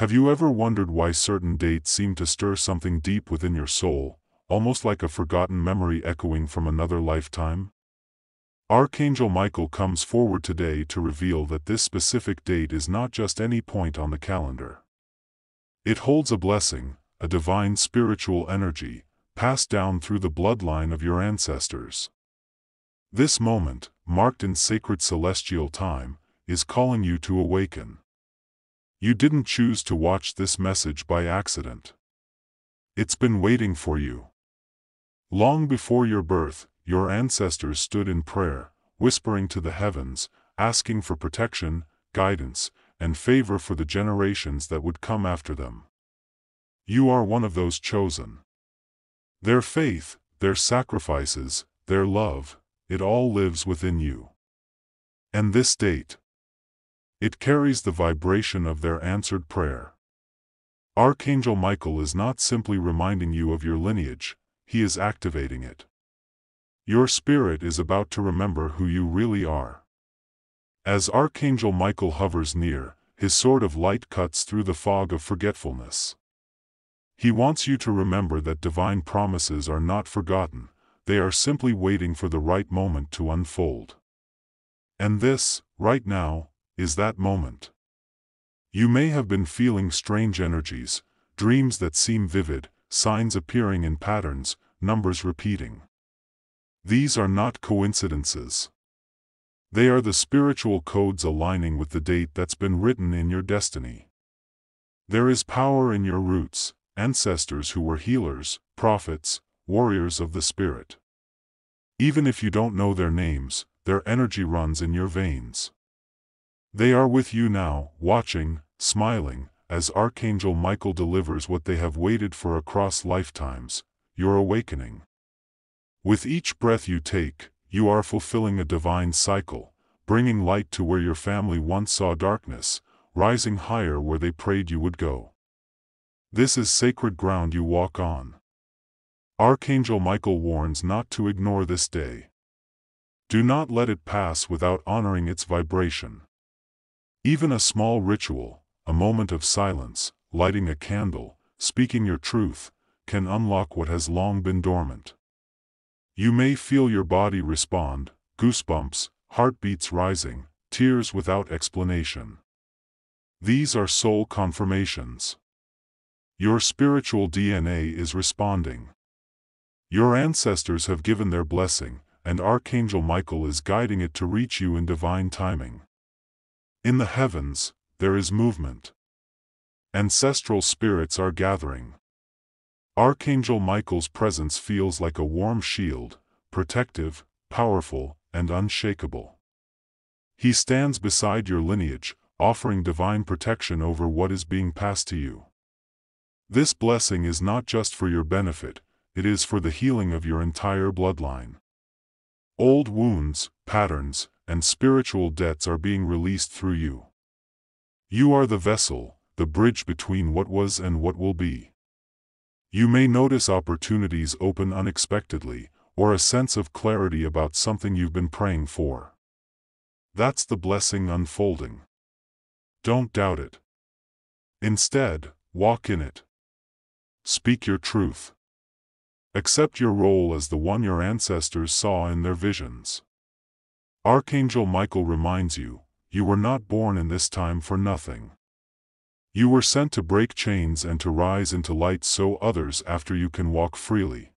Have you ever wondered why certain dates seem to stir something deep within your soul, almost like a forgotten memory echoing from another lifetime? Archangel Michael comes forward today to reveal that this specific date is not just any point on the calendar. It holds a blessing, a divine spiritual energy, passed down through the bloodline of your ancestors. This moment, marked in sacred celestial time, is calling you to awaken. You didn't choose to watch this message by accident. It's been waiting for you. Long before your birth, your ancestors stood in prayer, whispering to the heavens, asking for protection, guidance, and favor for the generations that would come after them. You are one of those chosen. Their faith, their sacrifices, their love, it all lives within you. And this date, it carries the vibration of their answered prayer. Archangel Michael is not simply reminding you of your lineage, he is activating it. Your spirit is about to remember who you really are. As Archangel Michael hovers near, his sword of light cuts through the fog of forgetfulness. He wants you to remember that divine promises are not forgotten, they are simply waiting for the right moment to unfold. And this, right now, is that moment. You may have been feeling strange energies, dreams that seem vivid, signs appearing in patterns, numbers repeating. These are not coincidences. They are the spiritual codes aligning with the date that's been written in your destiny. There is power in your roots, ancestors who were healers, prophets, warriors of the spirit. Even if you don't know their names, their energy runs in your veins. They are with you now, watching, smiling, as Archangel Michael delivers what they have waited for across lifetimes, your awakening. With each breath you take, you are fulfilling a divine cycle, bringing light to where your family once saw darkness, rising higher where they prayed you would go. This is sacred ground you walk on. Archangel Michael warns not to ignore this day. Do not let it pass without honoring its vibration. Even a small ritual, a moment of silence, lighting a candle, speaking your truth, can unlock what has long been dormant. You may feel your body respond, goosebumps, heartbeats rising, tears without explanation. These are soul confirmations. Your spiritual DNA is responding. Your ancestors have given their blessing, and Archangel Michael is guiding it to reach you in divine timing. In the heavens, there is movement. Ancestral spirits are gathering. Archangel Michael's presence feels like a warm shield, protective, powerful, and unshakable. He stands beside your lineage, offering divine protection over what is being passed to you. This blessing is not just for your benefit, it is for the healing of your entire bloodline. Old wounds, patterns, and spiritual debts are being released through you. You are the vessel, the bridge between what was and what will be. You may notice opportunities open unexpectedly, or a sense of clarity about something you've been praying for. That's the blessing unfolding. Don't doubt it. Instead, walk in it. Speak your truth. Accept your role as the one your ancestors saw in their visions. Archangel Michael reminds you, you were not born in this time for nothing. You were sent to break chains and to rise into light so others after you can walk freely.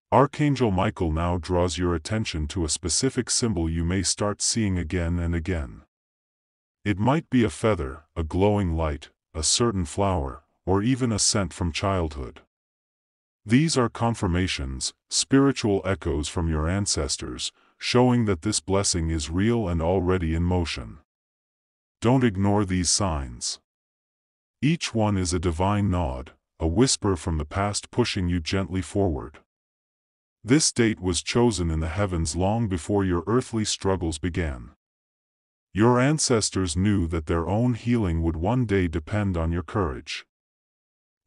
Archangel Michael now draws your attention to a specific symbol you may start seeing again and again. It might be a feather, a glowing light, a certain flower, or even a scent from childhood. These are confirmations, spiritual echoes from your ancestors, showing that this blessing is real and already in motion. Don't ignore these signs. Each one is a divine nod, a whisper from the past pushing you gently forward. This date was chosen in the heavens long before your earthly struggles began. Your ancestors knew that their own healing would one day depend on your courage.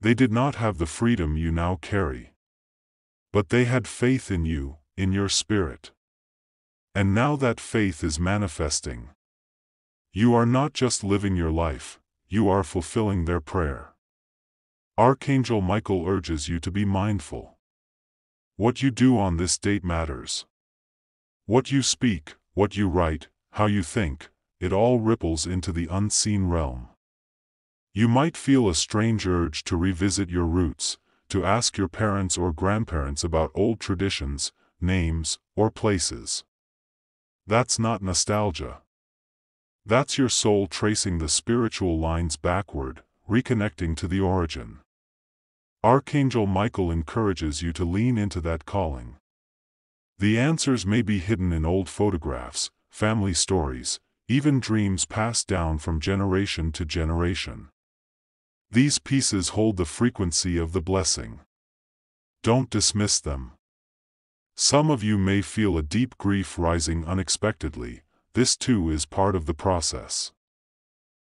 They did not have the freedom you now carry. But they had faith in you, in your spirit. And now that faith is manifesting. You are not just living your life, you are fulfilling their prayer. Archangel Michael urges you to be mindful. What you do on this date matters. What you speak, what you write, how you think, it all ripples into the unseen realm. You might feel a strange urge to revisit your roots, to ask your parents or grandparents about old traditions, names, or places. That's not nostalgia. That's your soul tracing the spiritual lines backward, reconnecting to the origin. Archangel Michael encourages you to lean into that calling. The answers may be hidden in old photographs, family stories, even dreams passed down from generation to generation. These pieces hold the frequency of the blessing. Don't dismiss them. Some of you may feel a deep grief rising unexpectedly. This too is part of the process.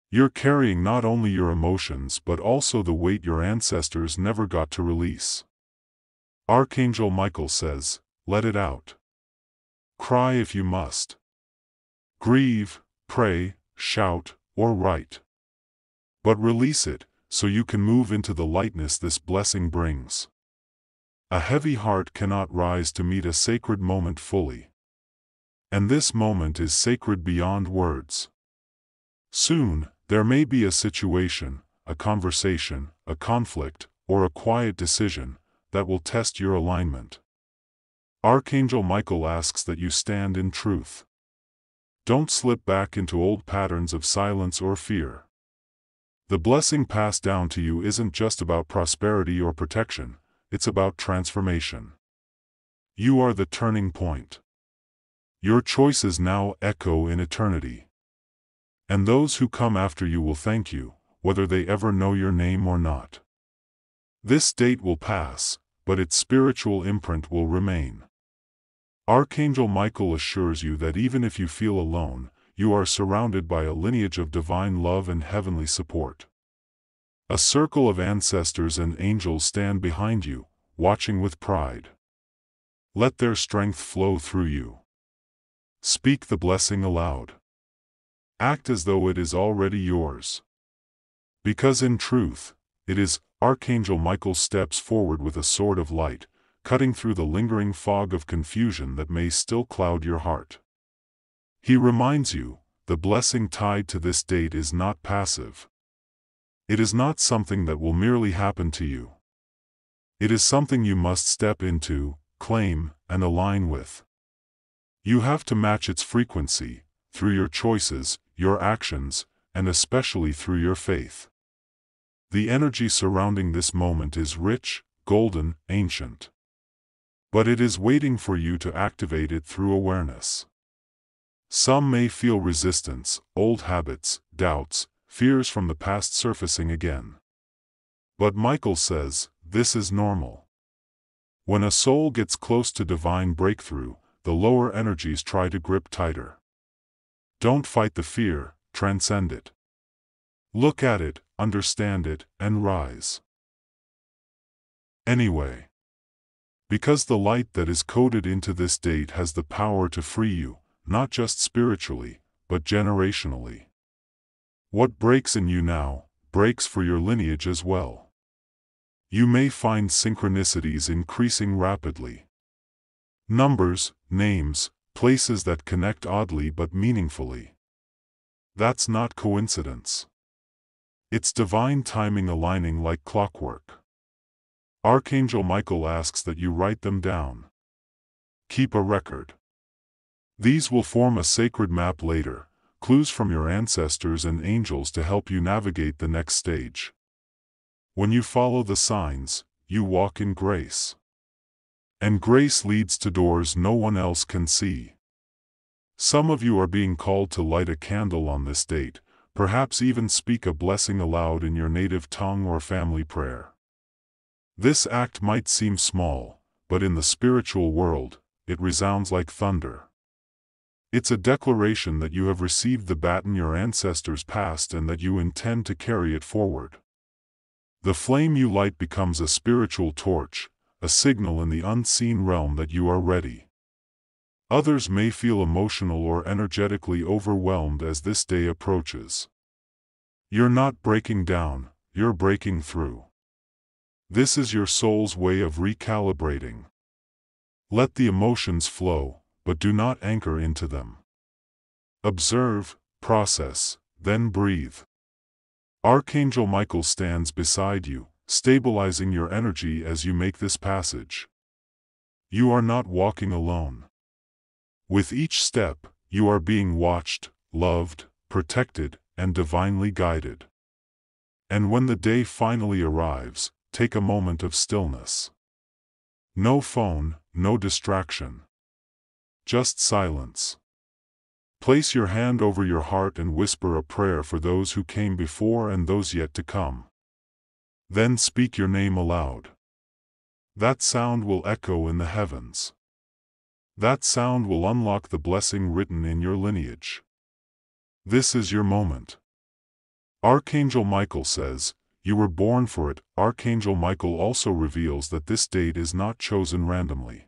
You're carrying not only your emotions but also the weight your ancestors never got to release. Archangel Michael says, let it out. Cry if you must. Grieve, pray, shout, or write. But release it, so you can move into the lightness this blessing brings. A heavy heart cannot rise to meet a sacred moment fully. And this moment is sacred beyond words. Soon, there may be a situation, a conversation, a conflict, or a quiet decision, that will test your alignment. Archangel Michael asks that you stand in truth. Don't slip back into old patterns of silence or fear. The blessing passed down to you isn't just about prosperity or protection, it's about transformation. You are the turning point. Your choices now echo in eternity. And those who come after you will thank you, whether they ever know your name or not. This date will pass, but its spiritual imprint will remain. Archangel Michael assures you that even if you feel alone, you are surrounded by a lineage of divine love and heavenly support. A circle of ancestors and angels stand behind you, watching with pride. Let their strength flow through you. Speak the blessing aloud. Act as though it is already yours. Because in truth, it is. Archangel Michael steps forward with a sword of light, cutting through the lingering fog of confusion that may still cloud your heart. He reminds you, the blessing tied to this date is not passive. It is not something that will merely happen to you. It is something you must step into, claim, and align with. You have to match its frequency, through your choices, your actions, and especially through your faith. The energy surrounding this moment is rich, golden, ancient. But it is waiting for you to activate it through awareness. Some may feel resistance, old habits, doubts, fears from the past surfacing again. But Michael says, this is normal. When a soul gets close to divine breakthrough, the lower energies try to grip tighter. Don't fight the fear, transcend it. Look at it, understand it, and rise. Anyway, because the light that is coded into this date has the power to free you, not just spiritually, but generationally. What breaks in you now, breaks for your lineage as well. You may find synchronicities increasing rapidly. Numbers, names, places that connect oddly but meaningfully. That's not coincidence. It's divine timing aligning like clockwork. Archangel Michael asks that you write them down. Keep a record. These will form a sacred map later, clues from your ancestors and angels to help you navigate the next stage. When you follow the signs, you walk in grace. And grace leads to doors no one else can see. Some of you are being called to light a candle on this date, perhaps even speak a blessing aloud in your native tongue or family prayer. This act might seem small, but in the spiritual world, it resounds like thunder. It's a declaration that you have received the baton your ancestors passed and that you intend to carry it forward. The flame you light becomes a spiritual torch, a signal in the unseen realm that you are ready. Others may feel emotional or energetically overwhelmed as this day approaches. You're not breaking down, you're breaking through. This is your soul's way of recalibrating. Let the emotions flow, but do not anchor into them. Observe, process, then breathe. Archangel Michael stands beside you, stabilizing your energy as you make this passage. You are not walking alone. With each step, you are being watched, loved, protected, and divinely guided. And when the day finally arrives, take a moment of stillness. No phone, no distraction. Just silence. Place your hand over your heart and whisper a prayer for those who came before and those yet to come. Then speak your name aloud. That sound will echo in the heavens. That sound will unlock the blessing written in your lineage. This is your moment. Archangel Michael says, you were born for it. Archangel Michael also reveals that this date is not chosen randomly.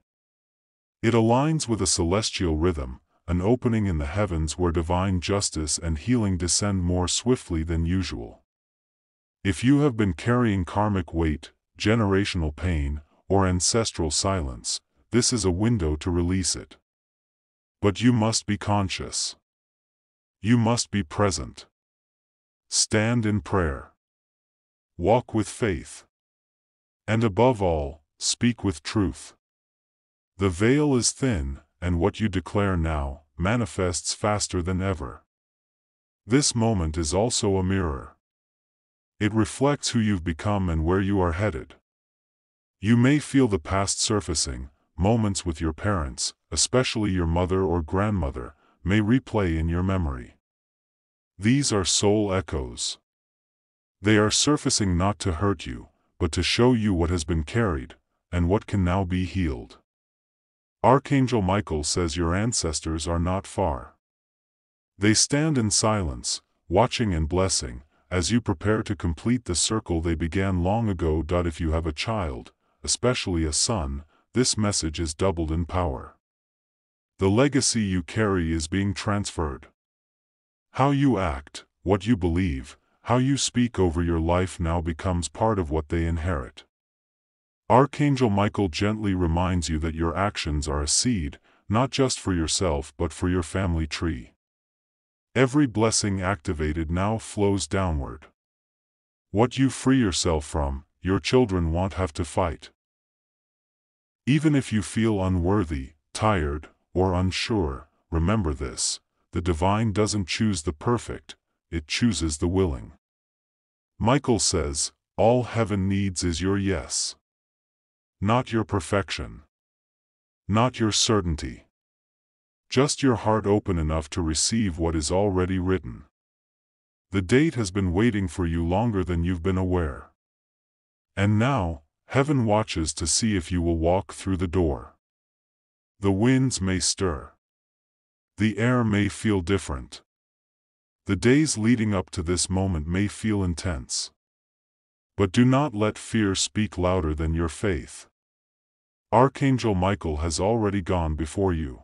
It aligns with a celestial rhythm, an opening in the heavens where divine justice and healing descend more swiftly than usual. If you have been carrying karmic weight, generational pain, or ancestral silence, this is a window to release it. But you must be conscious. You must be present. Stand in prayer. Walk with faith. And above all, speak with truth. The veil is thin, and what you declare now manifests faster than ever. This moment is also a mirror. It reflects who you've become and where you are headed. You may feel the past surfacing. Moments with your parents, especially your mother or grandmother, may replay in your memory. These are soul echoes. They are surfacing not to hurt you, but to show you what has been carried, and what can now be healed. Archangel Michael says your ancestors are not far. They stand in silence, watching and blessing, as you prepare to complete the circle they began long ago. If you have a child, especially a son, this message is doubled in power. The legacy you carry is being transferred. How you act, what you believe, how you speak over your life now becomes part of what they inherit. Archangel Michael gently reminds you that your actions are a seed, not just for yourself but for your family tree. Every blessing activated now flows downward. What you free yourself from, your children won't have to fight. Even if you feel unworthy, tired, or unsure, remember this: the divine doesn't choose the perfect, it chooses the willing. Michael says, all heaven needs is your yes. Not your perfection. Not your certainty. Just your heart open enough to receive what is already written. The date has been waiting for you longer than you've been aware. And now, heaven watches to see if you will walk through the door. The winds may stir. The air may feel different. The days leading up to this moment may feel intense. But do not let fear speak louder than your faith. Archangel Michael has already gone before you.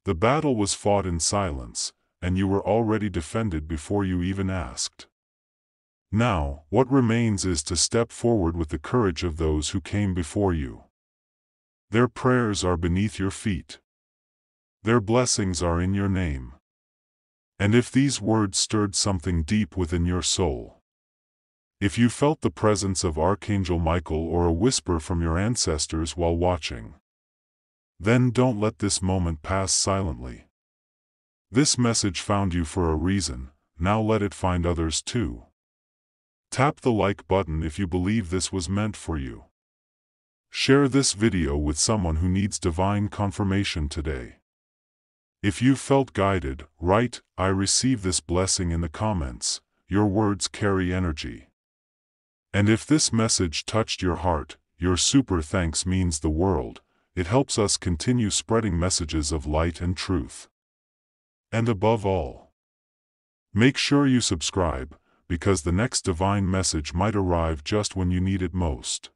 The battle was fought in silence, and you were already defended before you even asked. Now, what remains is to step forward with the courage of those who came before you. Their prayers are beneath your feet. Their blessings are in your name. And if these words stirred something deep within your soul, if you felt the presence of Archangel Michael or a whisper from your ancestors while watching, then don't let this moment pass silently. This message found you for a reason, now let it find others too. Tap the like button if you believe this was meant for you. Share this video with someone who needs divine confirmation today. If you felt guided, write, "I receive this blessing" in the comments. Your words carry energy. And if this message touched your heart, your super thanks means the world. It helps us continue spreading messages of light and truth. And above all, make sure you subscribe, because the next divine message might arrive just when you need it most.